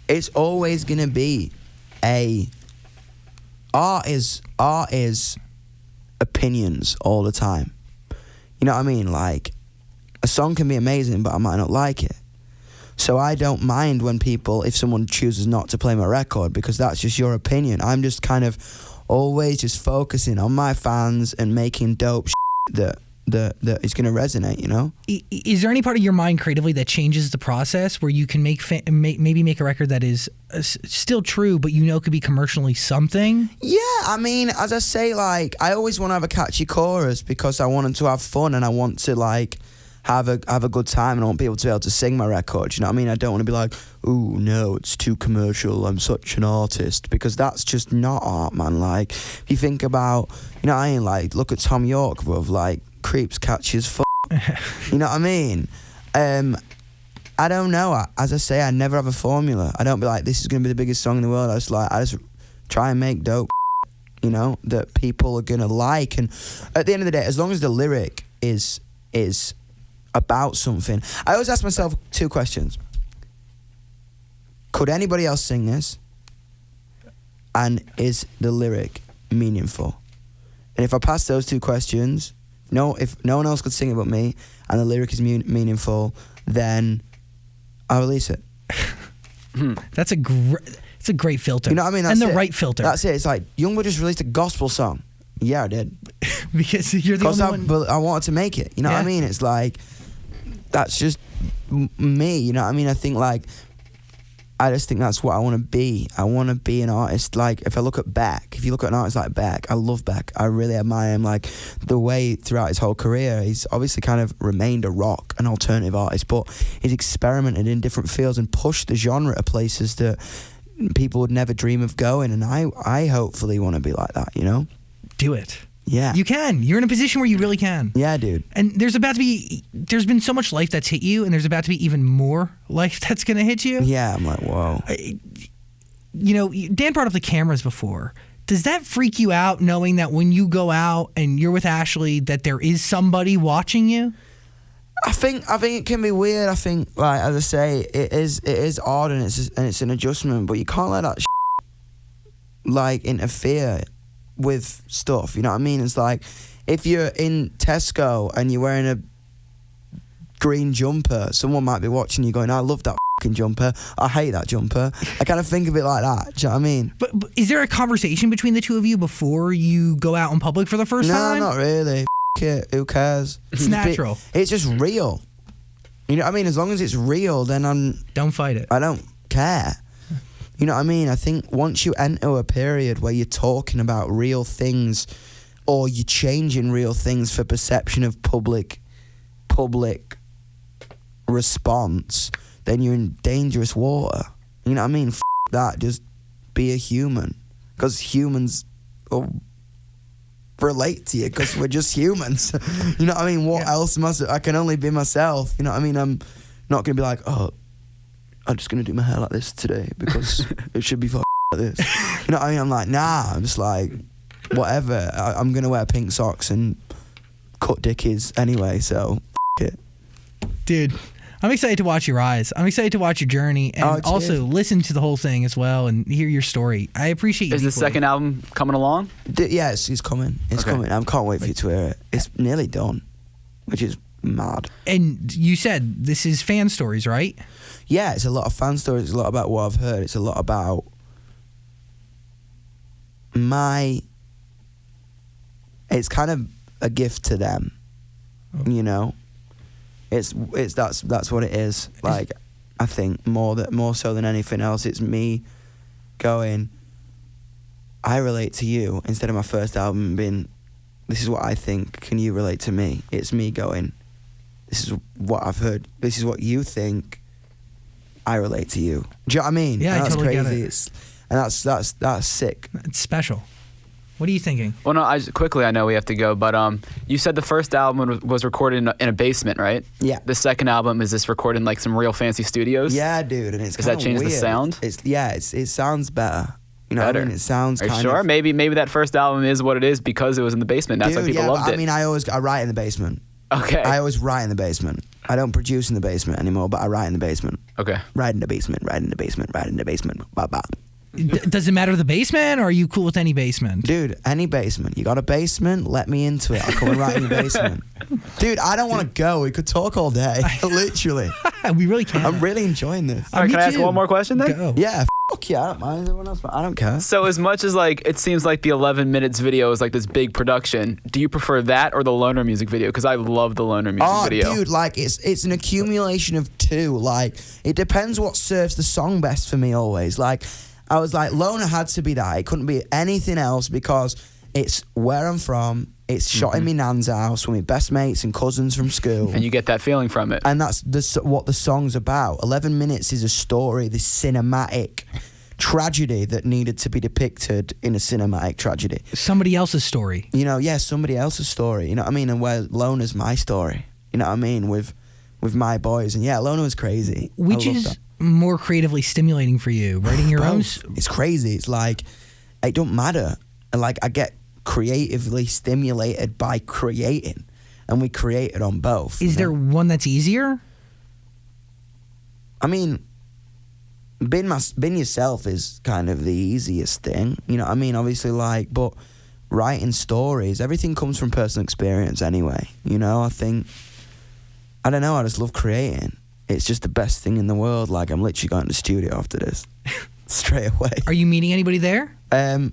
it's always going to be art is opinions all the time. You know what I mean? Like... A song can be amazing, but I might not like it. So I don't mind when if someone chooses not to play my record, because that's just your opinion. I'm just kind of always just focusing on my fans and making dope that is going to resonate, you know? Is there any part of your mind creatively that changes the process where you can maybe make a record that is still true, but you know could be commercially something? Yeah, I mean, as I say, like, I always want to have a catchy chorus because I want them to have fun and I want to, like... have a good time, and I want people to be able to sing my record. You know what I mean? I don't want to be like, ooh, no, it's too commercial, I'm such an artist, because that's just not art, man. Like, if you think about, you know what I mean? Like, look at Tom York, bruv, like, creeps catchy as you know what I mean? I don't know. As I say, I never have a formula. I don't be like, this is going to be the biggest song in the world. I just try and make dope, you know, that people are going to like. And at the end of the day, as long as the lyric is about something. I always ask myself 2 questions. Could anybody else sing this? And is the lyric meaningful? And if I pass those 2 questions, if no one else could sing it but me, and the lyric is meaningful, then I'll release it. That's it's a great filter. You know what I mean? And That's the it. right filter. That's it. It's like, Yungblud just released a gospel song. Yeah, I did. Because you're the Because only one. but I wanted to make it. You know what I Yeah. mean? It's like, that's just me. You know what I mean? I think like, I just think that's what I want to be. I want to be an artist. Like, if I look at Beck, if you look at an artist like Beck, I love Beck. I really admire him. Like, the way throughout his whole career, he's obviously kind of remained an alternative artist, but he's experimented in different fields and pushed the genre to places that people would never dream of going. And I hopefully want to be like that, you know? Do it. Yeah. You can. You're in a position where you really can. Yeah, dude. And there's been so much life that's hit you, and there's about to be even more life that's going to hit you. Yeah, I'm like, whoa. You know, Dan brought up the cameras before. Does that freak you out knowing that when you go out and you're with Ashley, that there is somebody watching you? I think it can be weird. I think, like, as I say, it is odd and it's an adjustment, but you can't let that like interfere with stuff. You know what I mean? It's like, if you're in Tesco and you're wearing a green jumper, someone might be watching you going, I love that fucking jumper, I hate that jumper. I kind of think of it like that. Do you know what I mean? But is there a conversation between the two of you before you go out in public for the first time? No, not really. It. Who cares? It's natural. It's just real. You know what I mean? As long as it's real, then Don't fight it. I don't care. You know what I mean? I think once you enter a period where you're talking about real things, or you're changing real things for perception of public response, then you're in dangerous water. You know what I mean? That. Just be a human. Because humans relate to you, because we're just humans. You know what I mean? What else I can only be myself. You know what I mean? I'm not going to be like, oh, I'm just going to do my hair like this today because it should be like this. You know what I mean? I'm like, nah. I'm just like, whatever. I'm going to wear pink socks and cut dickies anyway, so it. Dude, I'm excited to watch your rise. I'm excited to watch your journey and also listen to the whole thing as well and hear your story. I appreciate you. Is the second album coming along? Yeah, it's coming. It's coming. I can't wait for you to hear it. It's nearly done, which is mad. And you said this is fan stories, right? Yeah, it's a lot of fan stories. It's a lot about what I've heard. It's a lot about my it's kind of a gift to them, you know. It's that's what it is. Like, I think more so than anything else, it's me going, I relate to you, instead of my first album being, this is what I think, can you relate to me? It's me going, this is what I've heard, this is what you think, I relate to you. Do you know what I mean? Yeah, And I that's totally get crazy. it. That's sick. It's special. What are you thinking? Well, no, I know we have to go, but you said the first album was recorded in a basement, right? Yeah. The second album, is this recorded in like some real fancy studios? Yeah, dude, and it's Does that kinda change the weird. sound? It sounds better. You know Better. what I mean? It sounds Are you kind sure? of... Maybe that first album is what it is because it was in the basement. That's why Dude, people yeah, loved but it. I mean, I write in the basement. Okay. I always write in the basement. I don't produce in the basement anymore, but I write in the basement. Okay. Write in the basement, write in the basement, write in the basement. Bop, bop. Does it matter the basement, or are you cool with any basement? Dude, any basement. You got a basement? Let me into it. I'll come and write in the basement. Dude, I don't want to go. We could talk all day. Literally. We really can. I'm really enjoying this. All right, Me can I ask too. one more question then? Go. Yeah, fuck yeah. I don't mind everyone else, but I don't care. So as much as like it seems like the 11 minutes video is like this big production, do you prefer that or the Loner music video? Because I love the Loner music video. Dude, like it's an accumulation of two. Like, it depends what serves the song best for me always. Like, I was like, Loner had to be that. It couldn't be anything else because it's where I'm from. It's shot in my nan's house with my best mates and cousins from school. And you get that feeling from it. And that's what the song's about. 11 minutes is a story, this cinematic tragedy that needed to be depicted in a cinematic tragedy. Somebody else's story. You know, yeah, somebody else's story. You know what I mean? And where Loner's my story. You know what I mean? With my boys. And yeah, Loner was crazy. Which I love is that. more creatively stimulating for you? Writing your own? It's crazy. It's like, it don't matter. And like, I get creatively stimulated by creating. And we created on both. Is there one that's easier? I mean, being yourself is kind of the easiest thing. You know what I mean? Obviously, like, but writing stories, everything comes from personal experience anyway. You know, I think, I don't know, I just love creating. It's just the best thing in the world. Like, I'm literally going to the studio after this. Straight away. Are you meeting anybody there? I'm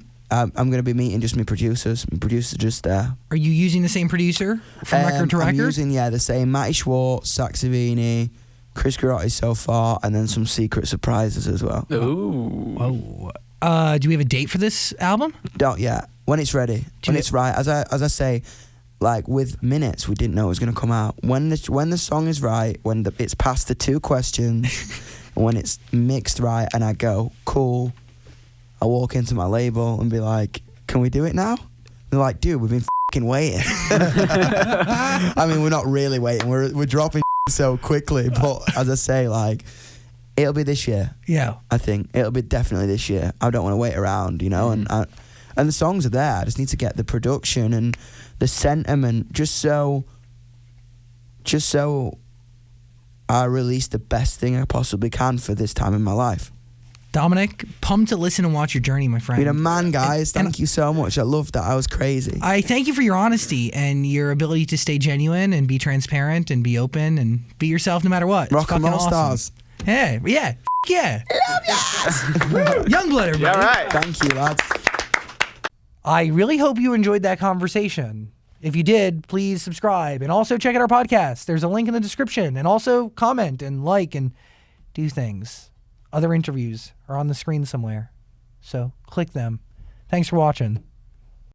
going to be meeting just my producers. My producer's just there. Are you using the same producer from record to record? I'm using, the same Matty Schwartz, Saxavini, Chris Garotti so far, and then some secret surprises as well. Ooh. Whoa. Do we have a date for this album? Don't yet. When it's ready. When it's right. As I say, like with Minutes, we didn't know it was going to come out. When the song is right, when it's past the 2 questions, when it's mixed right, and I go, cool, I walk into my label and be like, can we do it now? They're like, dude, we've been f***ing waiting. I mean, we're not really waiting. We're dropping so quickly. But as I say, like, it'll be this year. Yeah. I think it'll be definitely this year. I don't want to wait around, you know. And the songs are there. I just need to get the production and the sentiment just so I release the best thing I possibly can for this time in my life. Dominic, pumped to listen and watch your journey, my friend. You're a man, guys. And Thank you so much. I love that. I was crazy. I thank you for your honesty and your ability to stay genuine and be transparent and be open and be yourself no matter what. It's Rock and fucking roll awesome. stars. Hey, yeah. Yeah. Yungblud, everybody. Yeah, all right. Thank you, lads. I really hope you enjoyed that conversation. If you did, please subscribe and also check out our podcast. There's a link in the description, and also comment and like and do things. Other interviews are on the screen somewhere, so click them. Thanks for watching.